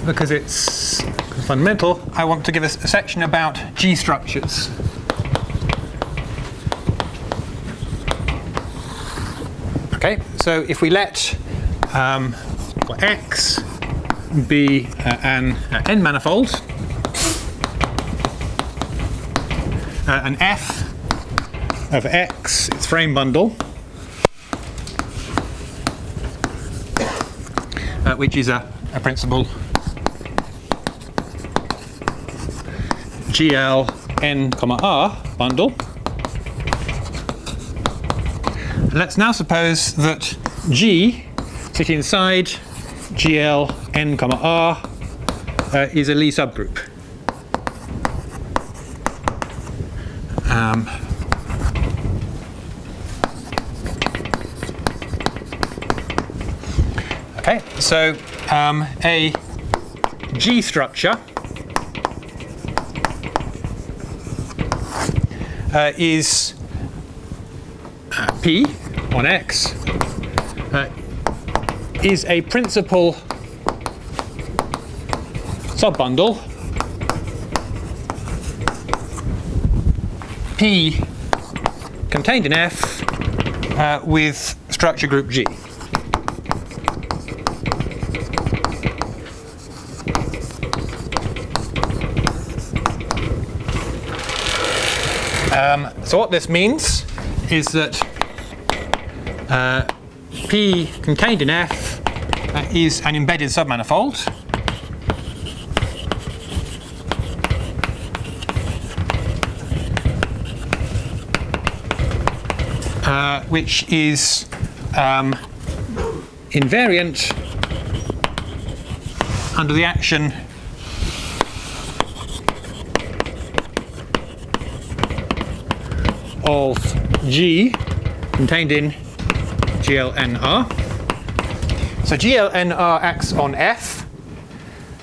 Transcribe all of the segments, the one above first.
because it's fundamental, I want to give us a section about G structures. Okay, so if we let X be an n manifold, an F of X, its frame bundle, which is a principal GL n comma R bundle. Let's now suppose that G sitting inside GL n comma R is a Lie subgroup. Okay, so a G structure is P on X is a principal subbundle P contained in F with structure group G. So what this means is that P contained in F is an embedded submanifold which is invariant under the action of G contained in GLNR. So GLNR acts on F,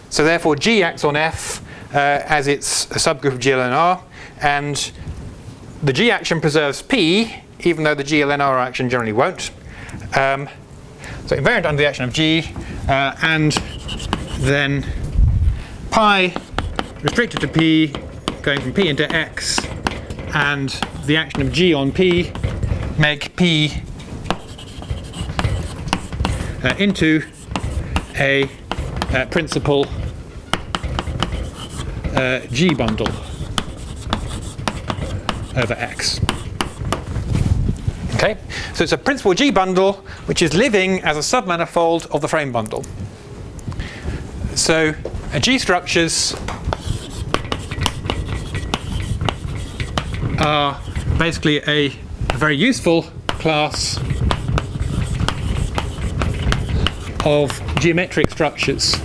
so therefore G acts on F as its a subgroup of GLNR, and the G action preserves P, even though the GLNR action generally won't. So invariant under the action of G, and then pi restricted to P, going from P into X, and the action of G on P make P into a principal G bundle over X. Okay, so it's a principal G bundle which is living as a submanifold of the frame bundle. So G structures are basically a very useful class of geometric structures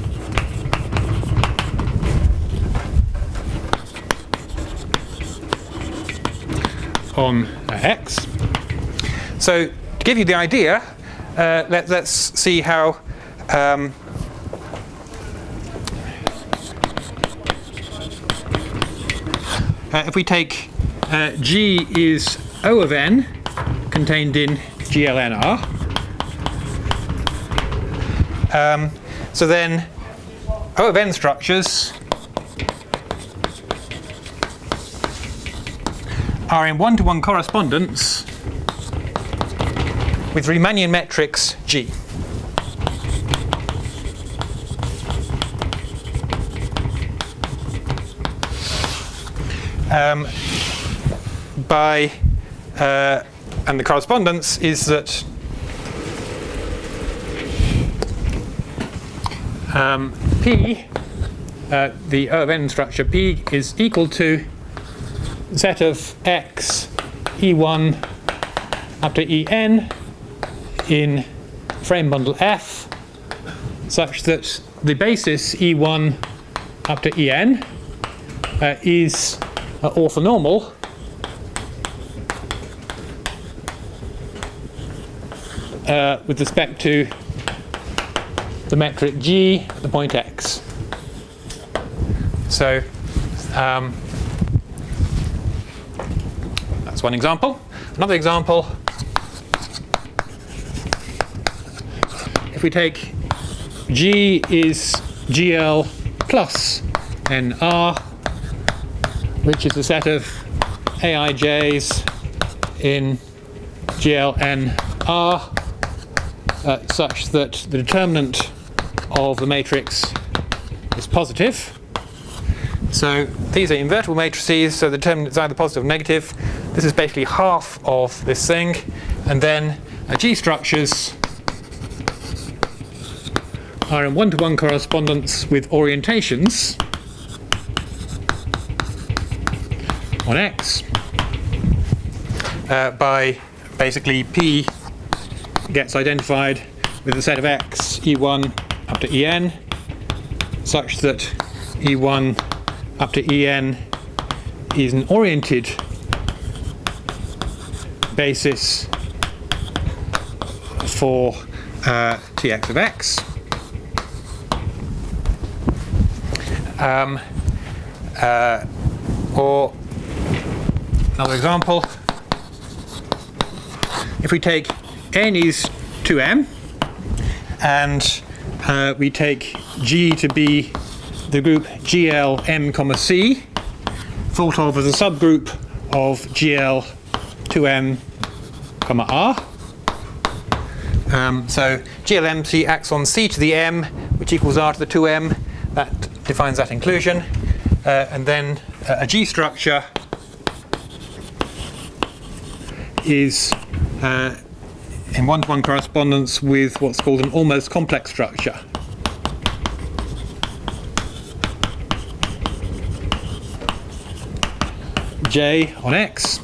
on X. So to give you the idea, let's see how if we take G is O of n contained in GLNR. So then O of n structures are in one-to-one correspondence with Riemannian metrics G. And the correspondence is that P, the O of n structure P, is equal to the set of X E1 up to En in frame bundle F, such that the basis E1 up to En is orthonormal with respect to the metric G at the point X. So that's one example. Another example, if we take G is GL plus NR, which is a set of aij's in GLNR such that the determinant of the matrix is positive. So these are invertible matrices, so the determinant is either positive or negative. This is basically half of this thing, and then G structures are in one-to-one correspondence with orientations on X by basically P gets identified with a set of X E1 up to En such that E1 up to En is an oriented basis for Tx of X. Or another example, if we take n is 2m and we take G to be the group GL m comma c, thought of as a subgroup of GL 2m comma r. So GL m c acts on c to the m, which equals r to the 2m. That defines that inclusion. And then a G structure is in one-to-one correspondence with what's called an almost complex structure. J on X,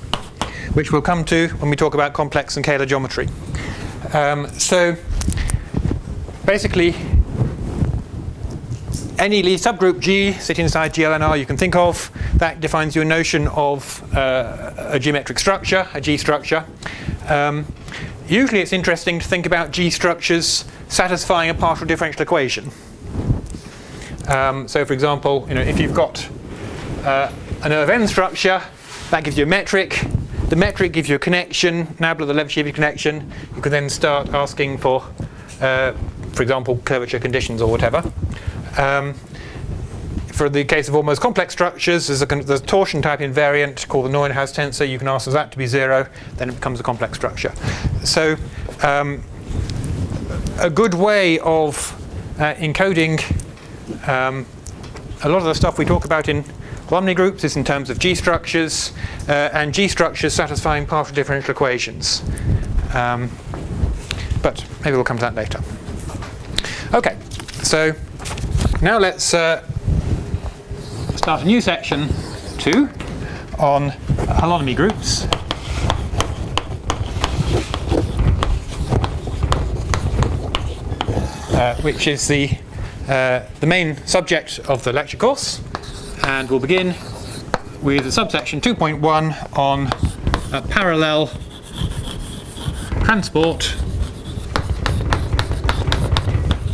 which we'll come to when we talk about complex and Kähler geometry. So basically, any Lie subgroup G sitting inside GLNR you can think of, that defines you a notion of a geometric structure, a G structure. Usually it's interesting to think about G structures satisfying a partial differential equation. So for example, if you've got an O of n structure, that gives you a metric. The metric gives you a connection, Nabla, the Levashevsky connection. You can then start asking for example, curvature conditions or whatever. For the case of almost complex structures, there's a torsion type invariant called the Neuenhaus tensor. You can ask that to be 0, then it becomes a complex structure. So a good way of encoding a lot of the stuff we talk about in holonomy groups is in terms of G structures, and G structures satisfying partial differential equations. But maybe we'll come to that later. Okay, so now let's start a new section 2 on holonomy groups. Which is the main subject of the lecture course. And we'll begin with the subsection 2.1 on parallel transport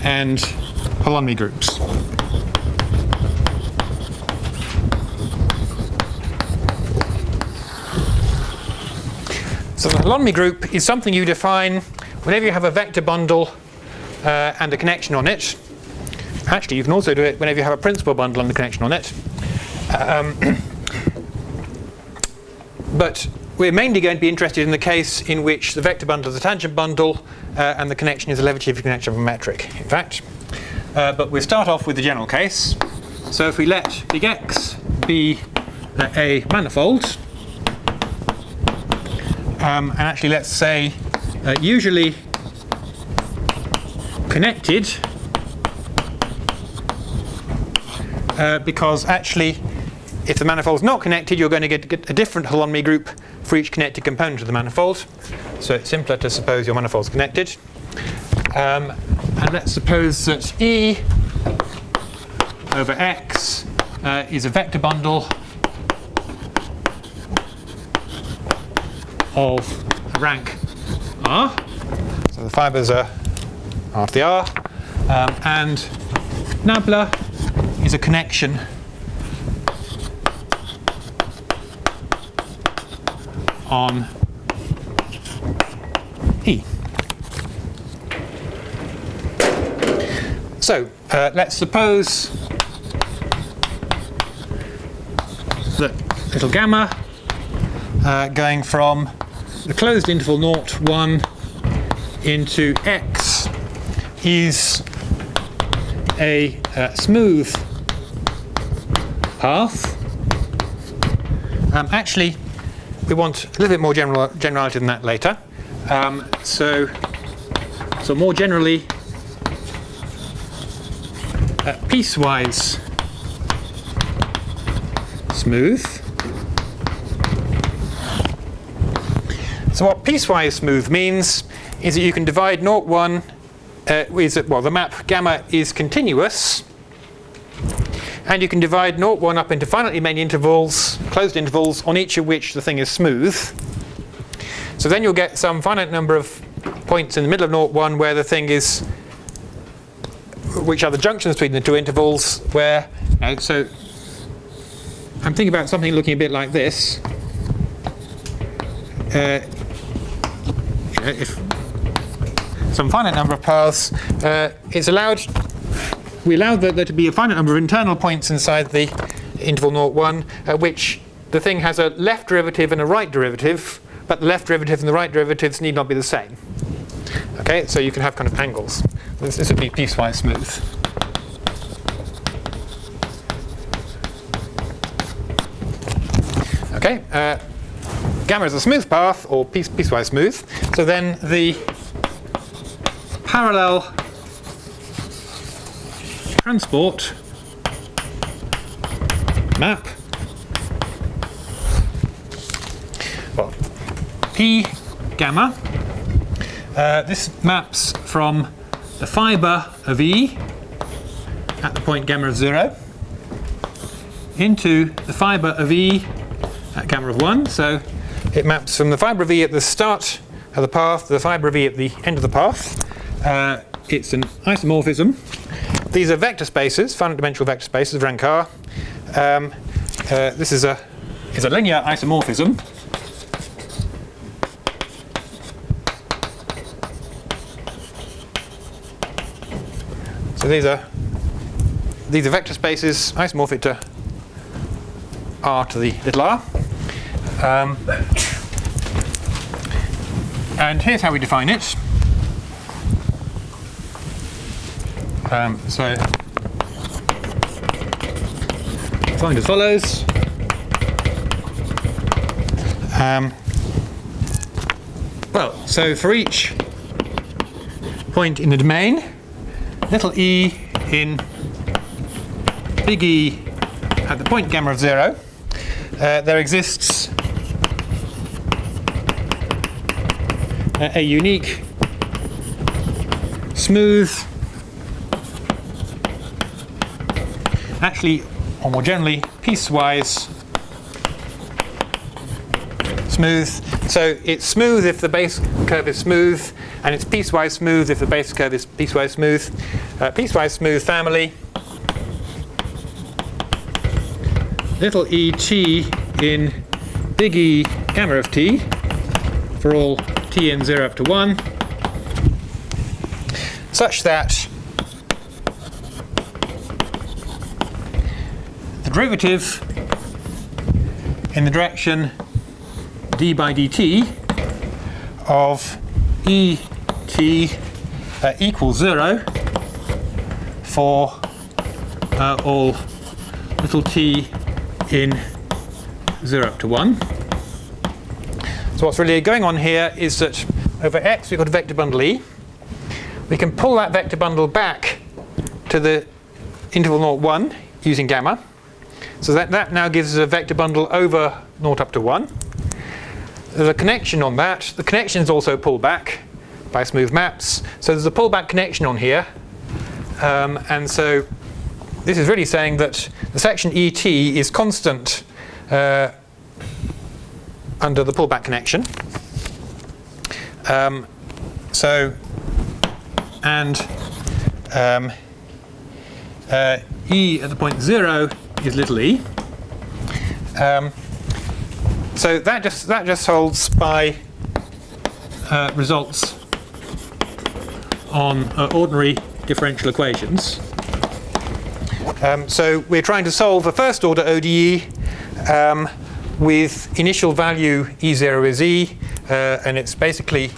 and holonomy groups. So the holonomy group is something you define whenever you have a vector bundle and a connection on it. Actually, you can also do it whenever you have a principal bundle and a connection on it. But we're mainly going to be interested in the case in which the vector bundle is a tangent bundle and the connection is a Levashevsky connection of a metric, in fact. But we'll start off with the general case. So if we let big X be a manifold, and actually let's say usually connected, because actually if the manifold is not connected, you're going to get a different holonomy group for each connected component of the manifold. So it's simpler to suppose your manifold is connected. And let's suppose that E over X is a vector bundle of rank R. So the fibers are R to the R. And Nabla is a connection on E. So So let's suppose that little gamma going from the closed interval 0, 1 into x is a smooth path. Actually, we want a little bit more generality than that later. So more generally, piecewise smooth. So what piecewise smooth means is that you can divide 0, 1, the map gamma is continuous, and you can divide 0, 1 up into finitely many intervals, closed intervals, on each of which the thing is smooth. So then you'll get some finite number of points in the middle of 0, 1 where the thing is, which are the junctions between the two intervals, where, so I'm thinking about something looking a bit like this. If some finite number of paths, we allow there to be a finite number of internal points inside the interval 0, 1, at which the thing has a left derivative and a right derivative, but the left derivative and the right derivatives need not be the same. Okay, so you can have kind of angles. This would be piecewise smooth. Okay, gamma is a smooth path, or piecewise smooth. So then the parallel transport map, well, P gamma, this maps from the fibre of E at the point gamma of 0 into the fibre of E at gamma of 1. So it maps from the fibre of E at the start of the path to the fibre of E at the end of the path. It's an isomorphism. These are vector spaces, finite dimensional vector spaces of rank R. This is a linear isomorphism. So these are vector spaces isomorphic to R to the little r. And here's how we define it. So defined as follows. So for each point in the domain, little e in big E at the point gamma of 0, there exists a unique smooth, actually, or more generally, piecewise smooth. So it's smooth if the base curve is smooth, and it's piecewise smooth if the base curve is piecewise smooth. Piecewise smooth family, little et in big E gamma of t for all t in 0 up to 1, such that the derivative in the direction d by dt of et equals 0 for all little t in 0 up to 1. So what's really going on here is that over x we've got a vector bundle E. We can pull that vector bundle back to the interval 0, 1 using gamma. So that now gives us a vector bundle over 0 up to 1. There's a connection on that. The connection is also pulled back by smooth maps. So there's a pullback connection on here. And so this is really saying that the section ET is constant under the pullback connection. E at the point 0 is little e. So that just holds by results on ordinary differential equations. So we're trying to solve a first order ODE with initial value E0 is E, and it's basically,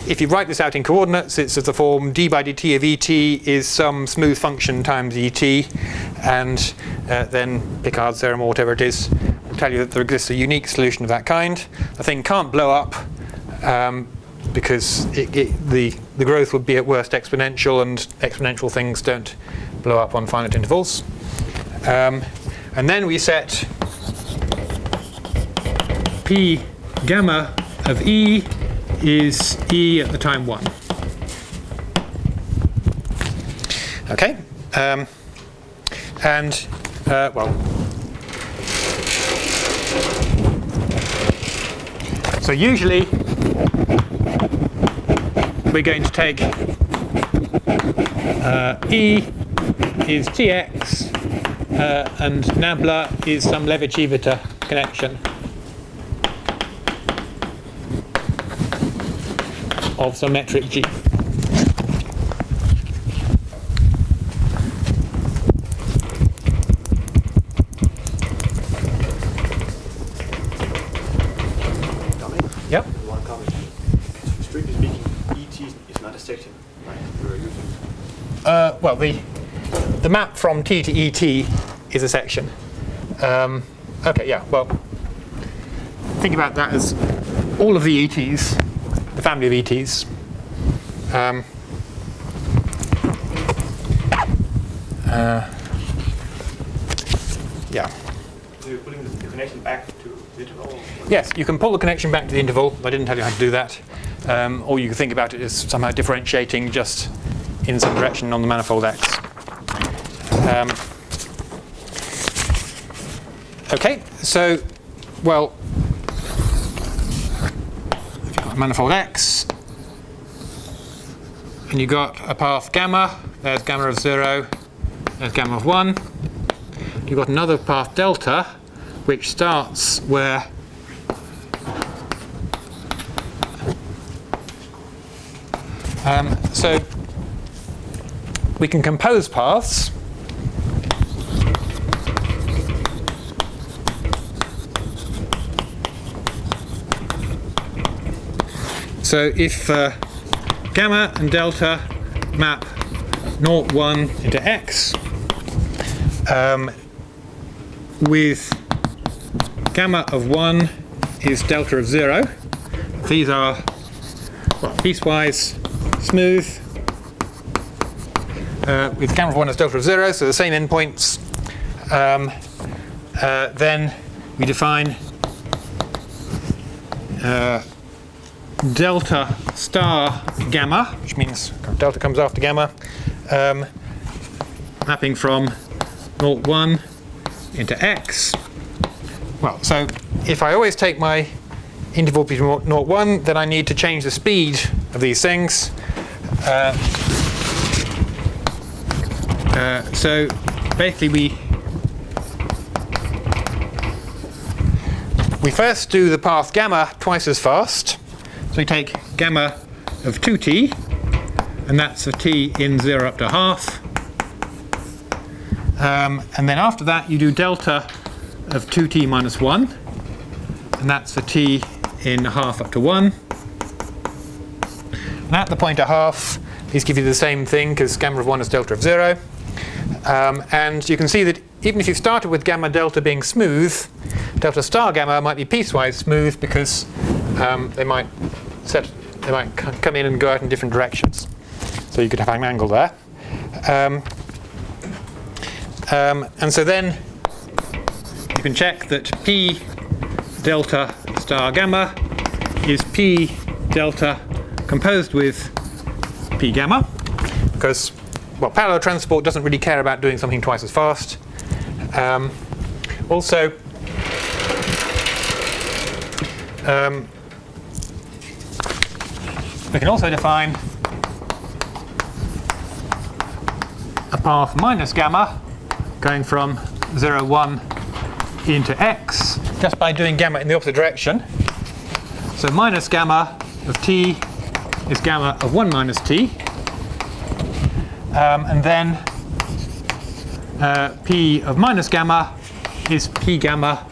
if you write this out in coordinates, it's of the form d by dt of et is some smooth function times et, and then Picard's theorem or whatever it is will tell you that there exists a unique solution of that kind. The thing can't blow up because the growth would be at worst exponential, and exponential things don't blow up on finite intervals. And then we set p gamma of E is E at the time 1. Okay, well, so usually we're going to take E is Tx and Nabla is some Levi-Civita connection of some metric G. Yep. One comment. Strictly speaking, ET is not a section like we were using. Well, the map from T to ET is a section. Okay, yeah, well, think about that as all of the ETs, the family of ETs. Yeah. So you're putting the connection back to the interval? Yes, you can pull the connection back to the interval. I didn't tell you how to do that. Or you can think about it as somehow differentiating just in some direction on the manifold X. Okay, so, well, if you've got a manifold X, and you've got a path gamma, there's gamma of 0, there's gamma of 1. You've got another path delta, which starts where so we can compose paths. So if gamma and delta map 0, 1 into x, with gamma of 1 is delta of 0. These are, well, piecewise smooth. With gamma of 1 as delta of 0, so the same endpoints. Then we define delta star gamma, which means delta comes after gamma, mapping from 0, 1 into x. Well, so if I always take my interval between 0, 1, then I need to change the speed of these things. So basically we first do the path gamma twice as fast. So we take gamma of 2t, and that's for t in 0 up to half. And then after that you do delta of 2t minus 1, and that's for t in half up to 1. And at the point of half, these give you the same thing because gamma of 1 is delta of 0. And you can see that even if you started with gamma delta being smooth, delta star gamma might be piecewise smooth because they might come in and go out in different directions. So you could have an angle there. And so then you can check that P delta star gamma is P delta composed with P gamma, because, well, parallel transport doesn't really care about doing something twice as fast. Also, we can also define a path minus gamma going from 0, 1 into x just by doing gamma in the opposite direction. So minus gamma of t is gamma of 1 minus t. And then P of minus gamma is P gamma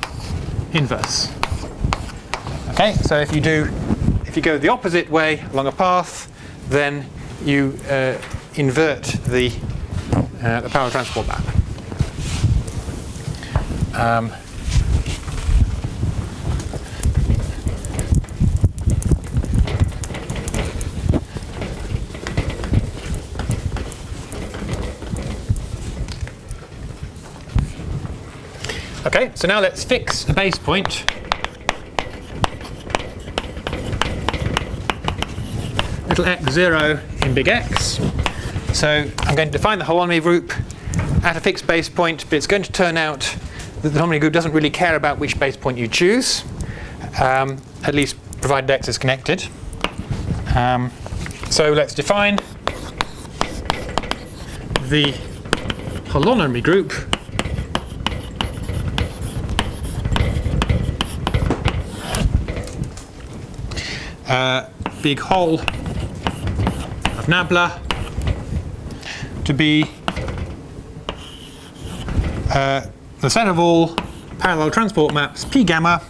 inverse. Okay, so if you go the opposite way along a path, then you invert the power transport map. Okay, so now let's fix a base point. Little x0 in big X. So I'm going to define the holonomy group at a fixed base point, but it's going to turn out that the holonomy group doesn't really care about which base point you choose, at least provided X is connected. So let's define the holonomy group big hole of Nabla to be the set of all parallel transport maps P gamma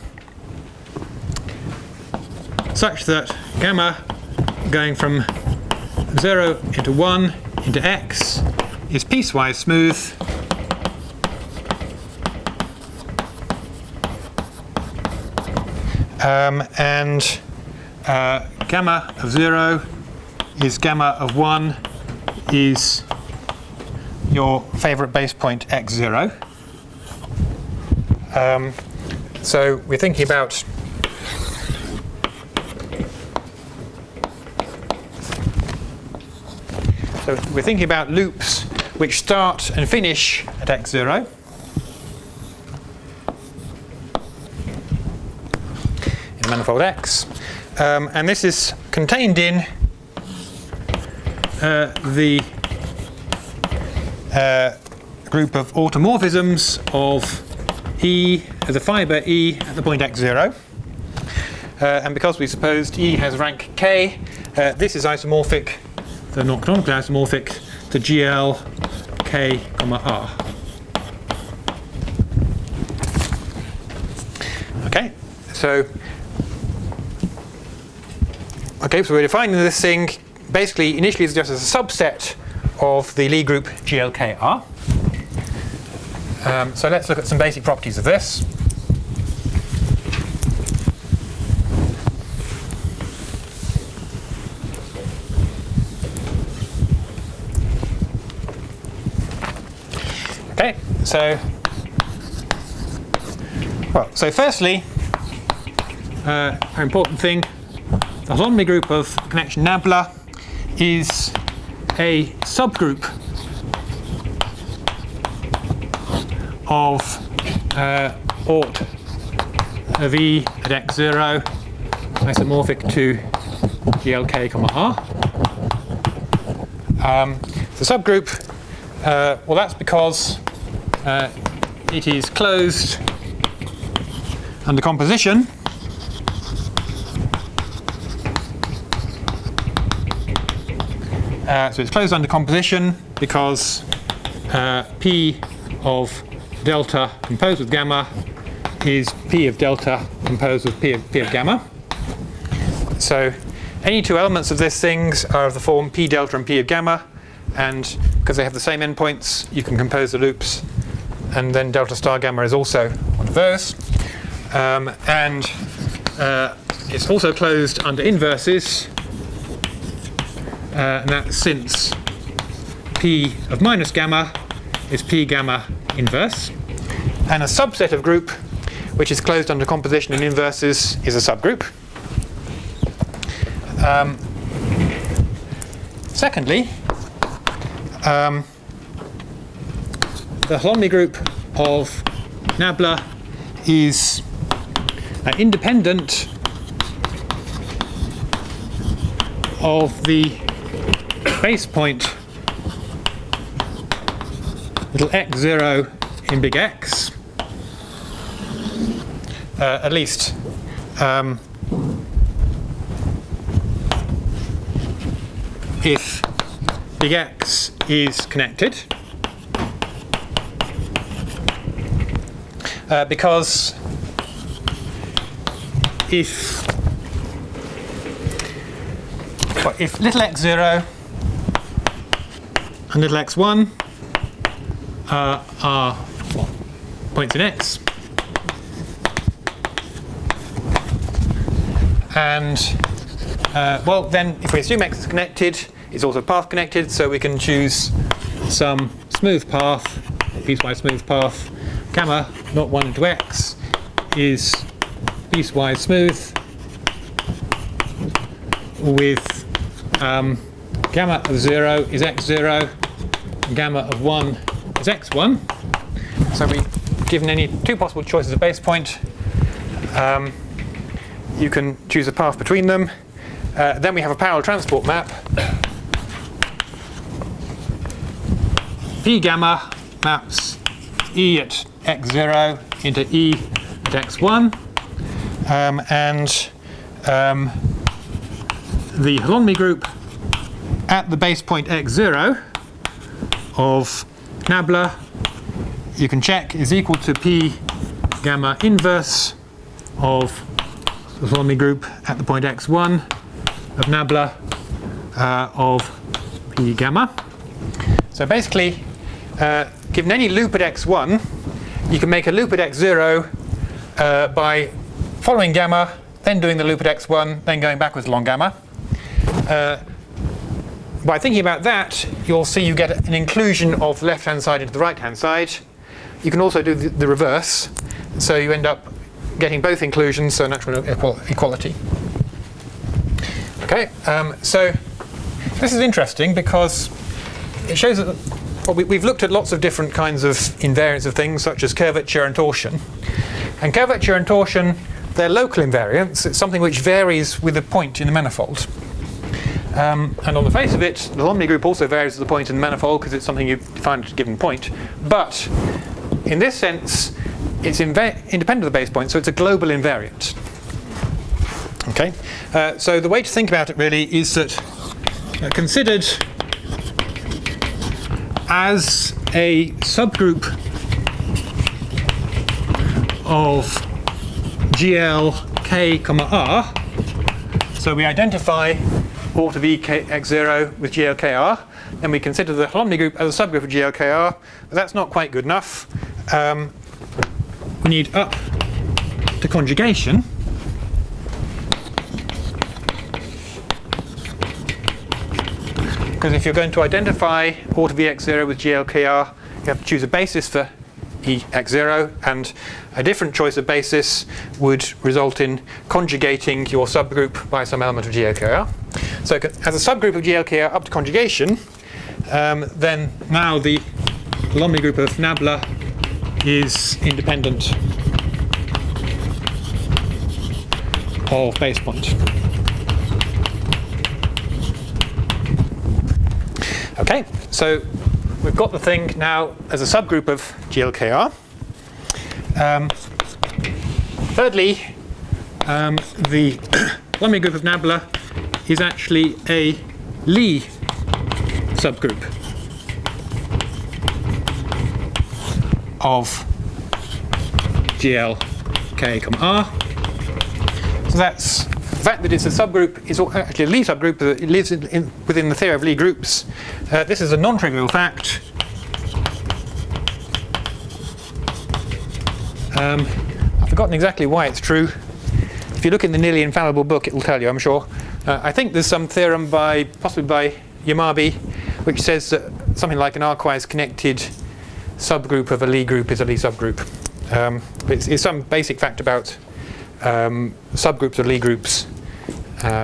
such that gamma going from 0 into 1 into X is piecewise smooth and gamma of 0 is gamma of 1 is your favourite base point x0. So we're thinking about loops which start and finish at x0. In manifold X. And this is contained in the group of automorphisms of E, the fibre E at the point x0. And because we supposed E has rank k, this is isomorphic, though not canonically isomorphic, to GL k, R. Okay, so we're defining this thing basically initially it's just as a subset of the Lie group GLKR. So let's look at some basic properties of this. Okay, so firstly, an important thing. The holonomy group of connection Nabla is a subgroup of ort of E at x0 isomorphic to GLK, R. The subgroup, well, that's because it is closed under composition. So it's closed under composition because P of delta composed with gamma is P of delta composed with P of gamma. So any two elements of this things are of the form P delta and P of gamma, and because they have the same endpoints, you can compose the loops, and then delta star gamma is also one of those. And it's also closed under inverses. And that's since P of minus gamma is P gamma inverse. And a subset of group which is closed under composition and inverses is a subgroup. Secondly, the holonomy group of Nabla is independent of the base point little x0 in big X, at least if big X is connected because if little x0 and little x1 are points in X, and well, then if we assume X is connected, it's also path connected, so we can choose some smooth path, piecewise smooth path. Gamma 0,1 into X is piecewise smooth with gamma of 0 is x0, and gamma of 1 is x1. So we've given any two possible choices of base point. You can choose a path between them. Then we have a parallel transport map. P gamma maps E at x0 into E at x1. And the holonomy group at the base point x0 of Nabla, you can check, is equal to P gamma inverse of the holonomy group at the point x1 of Nabla of P gamma. So basically, given any loop at x1, you can make a loop at x0 by following gamma, then doing the loop at x1, then going backwards along gamma. By thinking about that, you'll see you get an inclusion of the left-hand side into the right-hand side. You can also do the reverse, so you end up getting both inclusions, so natural equality. Okay, so this is interesting because it shows that we've looked at lots of different kinds of invariants of things, such as curvature and torsion. And curvature and torsion, they're local invariants. It's something which varies with a point in the manifold. And on the face of it, the holonomy group also varies with the point in the manifold because it's something you define at a given point. But in this sense, it's independent of the base point, so it's a global invariant. Okay, so the way to think about it really is that considered as a subgroup of GL K, R. So we identify order of E x0 with GLKR, and we consider the holonomy group as a subgroup of GLKR, but that's not quite good enough. We need up to conjugation. Because if you're going to identify order of EX0 with GLKR, you have to choose a basis for EX0, and a different choice of basis would result in conjugating your subgroup by some element of GLKR. So as a subgroup of GLKR up to conjugation, then now the holonomy group of Nabla is independent of base point. Okay, so we've got the thing now as a subgroup of GLKR. Thirdly, the holonomy group of Nabla is actually a Lie subgroup of GLK, R. So that's the fact that it's a subgroup is actually a Lie subgroup that it lives within the theory of Lie groups. This is a non-trivial fact. I've forgotten exactly why it's true. If you look in the nearly infallible book, it will tell you, I'm sure. I think there's some theorem possibly by Yamabe, which says that something like an arcwise connected subgroup of a Lie group is a Lie subgroup. But it's some basic fact about subgroups of Lie groups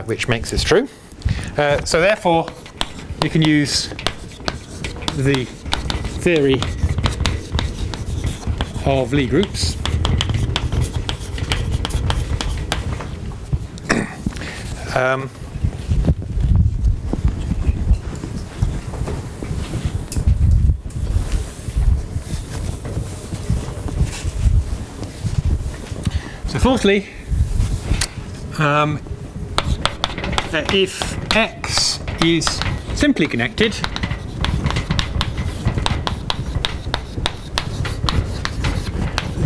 which makes this true. So therefore, you can use the theory of Lie groups so fourthly, if X is simply connected,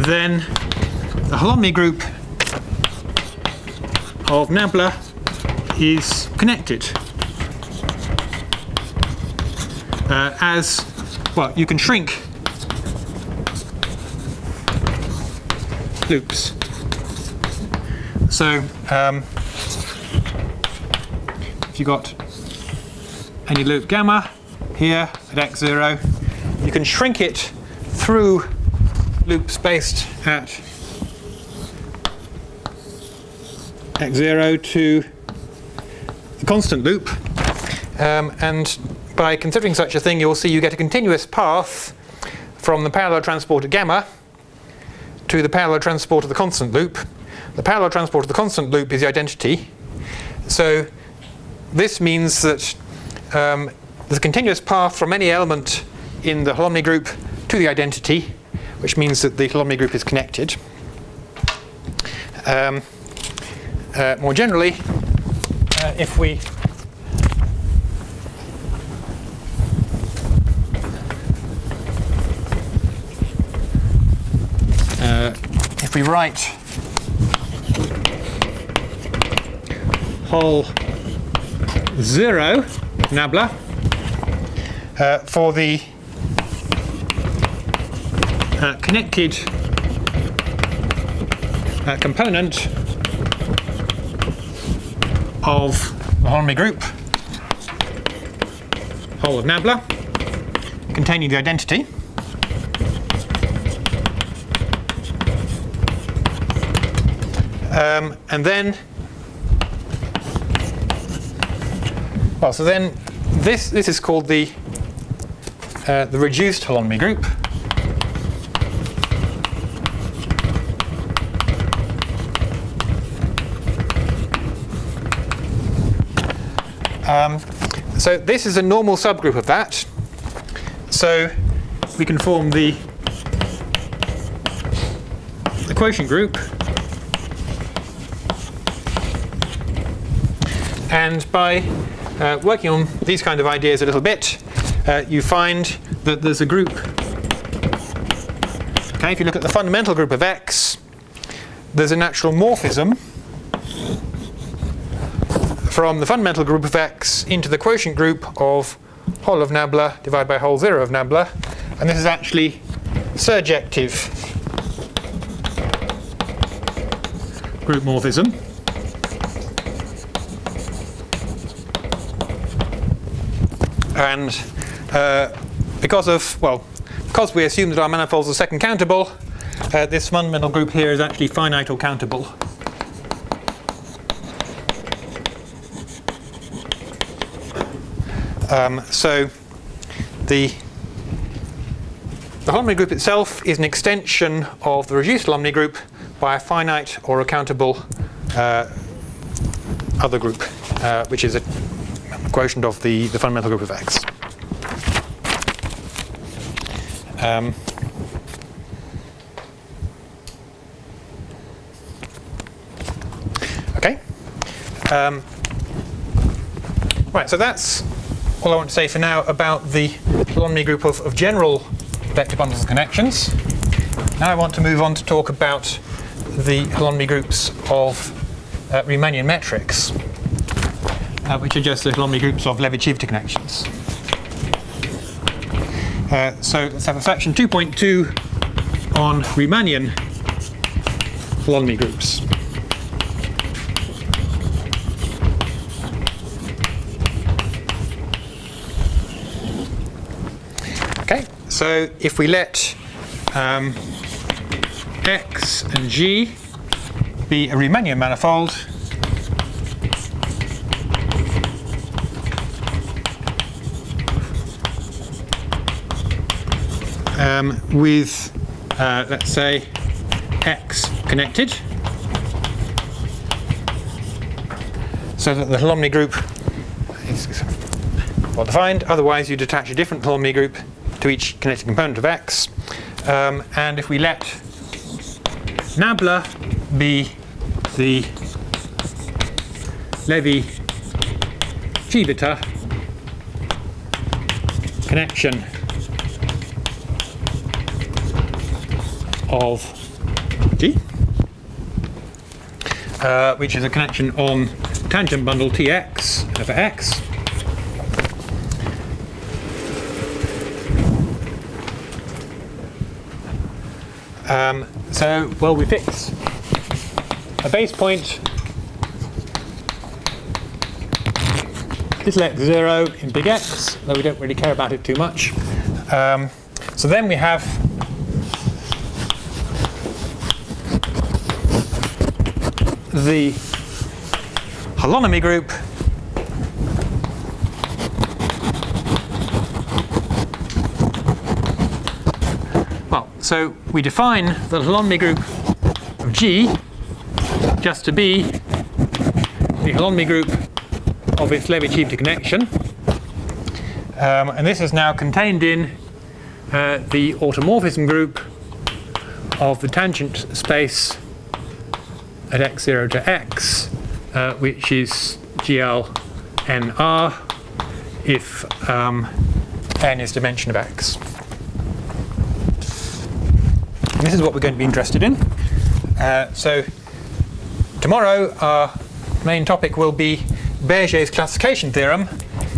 then the holonomy group of Nabla is connected. As well, you can shrink loops. So if you've got any loop gamma here at x0, you can shrink it through loops based at x0 to the constant loop, and by considering such a thing, you'll see you get a continuous path from the parallel transport at gamma to the parallel transport of the constant loop. The parallel transport of the constant loop is the identity. So this means that there's a continuous path from any element in the holonomy group to the identity, which means that the holonomy group is connected. More generally, if we write hol 0 Nabla for the connected component of the holonomy group, hol of Nabla, containing the identity, and then, well, so then this is called the reduced holonomy group. So this is a normal subgroup of that. So we can form the quotient group. And by working on these kind of ideas a little bit, you find that there's a group. Okay, if you look at the fundamental group of X, there's a natural morphism from the fundamental group of X into the quotient group of hol of Nabla divided by hol 0 of Nabla. And this is actually surjective group morphism. And because we assume that our manifolds are second countable, this fundamental group here is actually finite or countable. So the holonomy group itself is an extension of the reduced holonomy group by a finite or a countable other group, which is a quotient of the fundamental group of X. Okay. Right, so that's all I want to say for now about the holonomy group of general vector bundles and connections. Now I want to move on to talk about the holonomy groups of Riemannian metrics, which are just the holonomy groups of Levi-Civita connections. So let's have a section 2.2 on Riemannian holonomy groups. Okay, so if we let X and G be a Riemannian manifold, with, let's say, X connected, so that the holonomy group is well defined. Otherwise, you'd attach a different holonomy group to each connected component of X. And if we let Nabla be the Levi-Civita connection of which is a connection on tangent bundle Tx over x. So, well, we fix a base point is let 0 in big X, though we don't really care about it too much. So then we have the holonomy group so we define the holonomy group of G just to be the holonomy group of its Levi-Chibita connection. And this is now contained in the automorphism group of the tangent space at x0 to x, which is GL_NR if n is dimension of x. And this is what we're going to be interested in. So tomorrow our main topic will be Berger's classification theorem,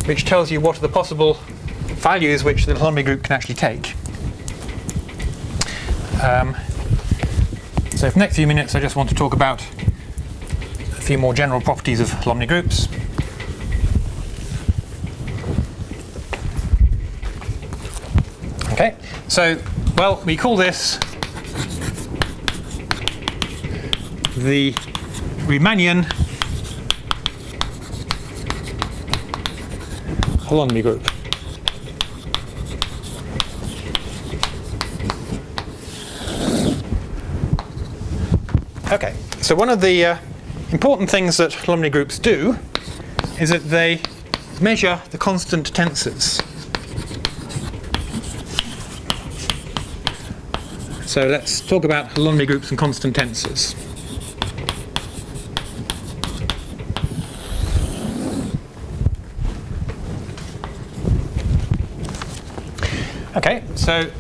which tells you what are the possible values which the holonomy group can actually take. So for the next few minutes I just want to talk about a few more general properties of holonomy groups. Okay, so, well, we call this the Riemannian holonomy group. Okay, so one of the important things that holonomy groups do is that they measure the constant tensors. So let's talk about holonomy groups and constant tensors. Okay, so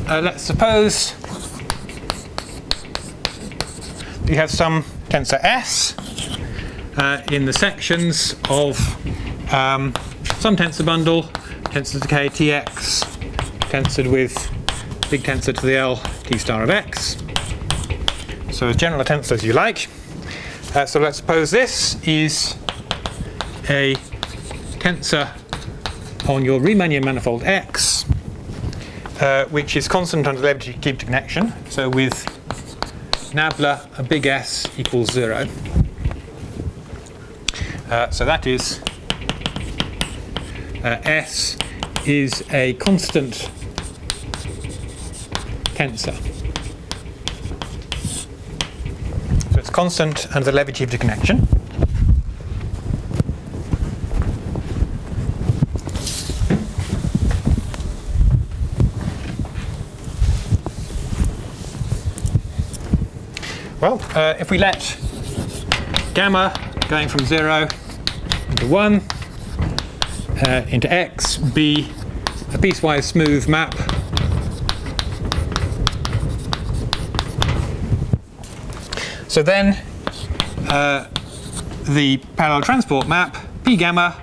let's suppose you have some tensor S in the sections of some tensor bundle, tensor to k Tx, tensored with big tensor to the L T star of x. So as general a tensor as you like. So let's suppose this is a tensor on your Riemannian manifold X, which is constant under the Levi-Chibita connection. So with Nabla, a big S equals 0. So that is S is a constant tensor. So it's constant under the Levi-Chibita connection. Well, if we let gamma going from 0 into 1 into x be a piecewise smooth map so then the parallel transport map p gamma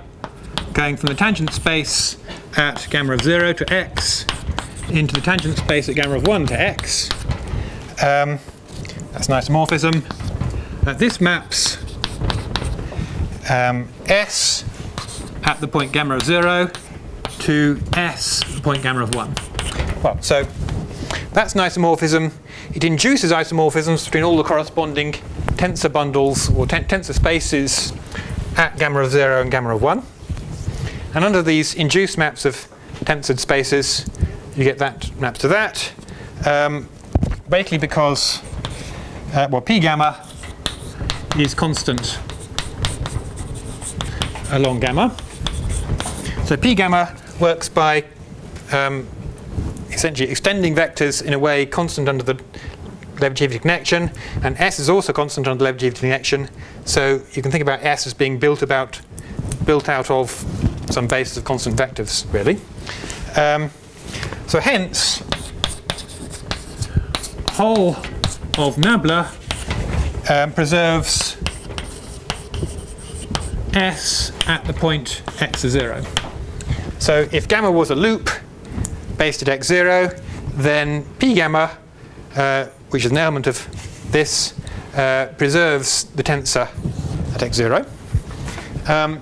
going from the tangent space at gamma of 0 to x into the tangent space at gamma of 1 to x. That's an isomorphism. This maps S at the point gamma of 0 to S at the point gamma of 1. Well, so that's an isomorphism. It induces isomorphisms between all the corresponding tensor bundles or tensor spaces at gamma of 0 and gamma of 1. And under these induced maps of tensored spaces, you get that maps to that. Basically because well, p gamma is constant along gamma. So p gamma works by essentially extending vectors in a way constant under the Levi-Chibita connection, and S is also constant under the Levi-Chibita connection. So you can think about S as being built out of some basis of constant vectors, really. So hence, whole of Nabla preserves S at the point x is 0. So if gamma was a loop based at x0, then p gamma, which is an element of this, preserves the tensor at x0.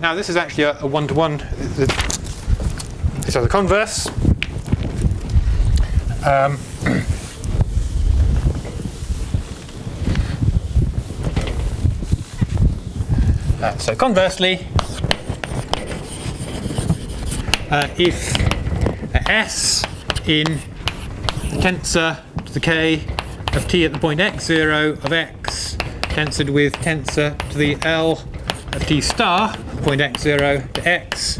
Now this is actually a one-to-one. This is the converse. So conversely, if S in the tensor to the k of t at the point x0 of x tensored with tensor to the L of t star at the point x0 to x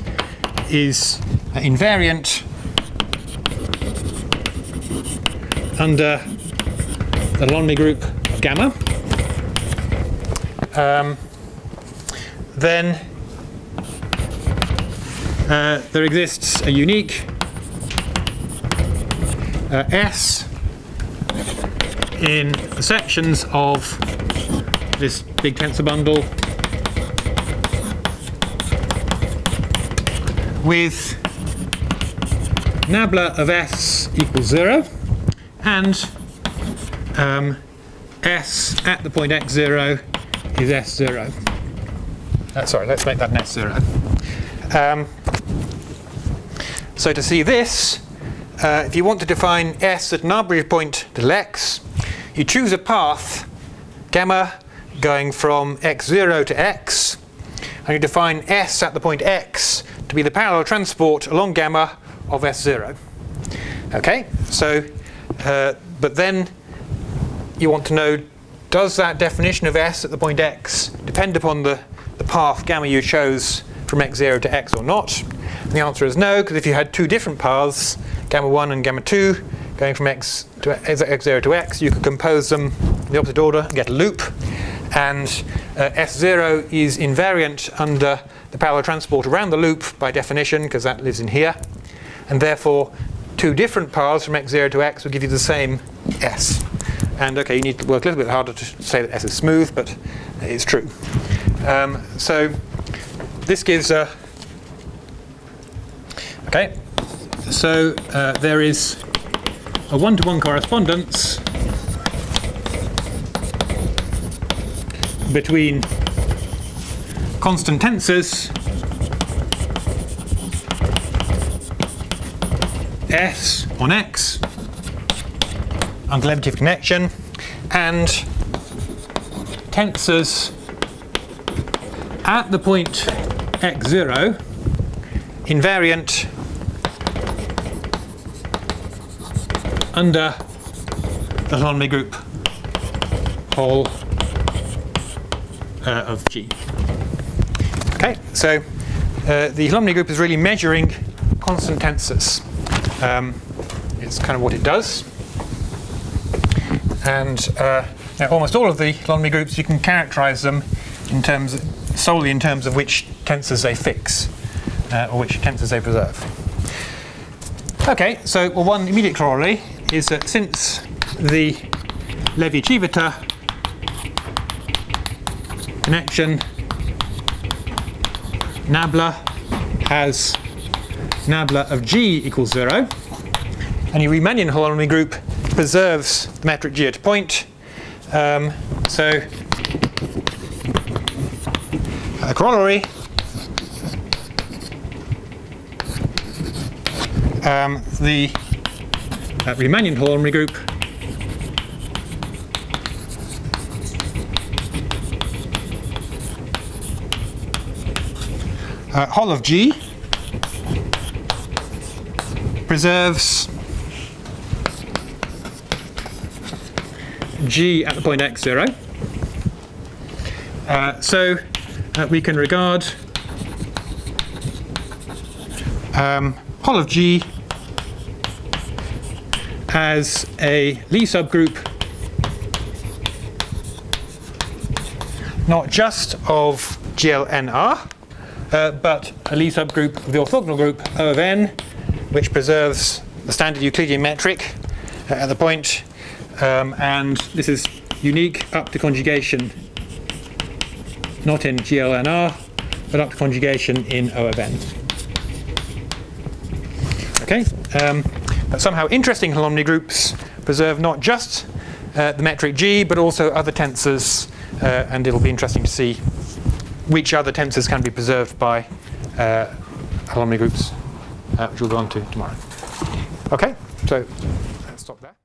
is invariant under the holonomy group of gamma, then there exists a unique S in the sections of this big tensor bundle with Nabla of S equals 0 and S at the point x0 is S0. Sorry, let's make that an S0. So to see this, if you want to define S at an arbitrary point till x, you choose a path, gamma, going from x0 to x, and you define S at the point x to be the parallel transport along gamma of S0. Okay, so, but then you want to know, does that definition of S at the point x depend upon the path gamma you chose from x0 to x or not? And the answer is no, because if you had two different paths, gamma 1 and gamma 2, going from x0 to x, you could compose them in the opposite order and get a loop. And S0 is invariant under the parallel transport around the loop by definition, because that lives in here. And therefore, two different paths from x0 to x will give you the same S. And okay, you need to work a little bit harder to say that S is smooth, but it's true. So this gives a... Okay, so there is a one-to-one correspondence between constant tensors S on x under Lebedev connection and tensors at the point x0 invariant under the holonomy group whole of G. Okay, so the holonomy group is really measuring constant tensors. It's kind of what it does. And now almost all of the holonomy groups, you can characterize them in terms solely in terms of which tensors they fix or which tensors they preserve. Okay, so well, one immediate corollary is that since the Levi-Civita connection Nabla has Nabla of G equals 0, and your Riemannian holonomy group preserves the metric G at a point. So a corollary the Riemannian holonomy group hol of G preserves G at the point x0. So we can regard hol of G as a Lie subgroup not just of GLNR, but a Lie subgroup of the orthogonal group O of n, which preserves the standard Euclidean metric at the point, and this is unique up to conjugation, not in GLNR, product conjugation in O of n. Okay, but somehow interesting holonomy groups preserve not just the metric G, but also other tensors, and it'll be interesting to see which other tensors can be preserved by holonomy groups, which we'll go on to tomorrow. Okay, so let's stop there.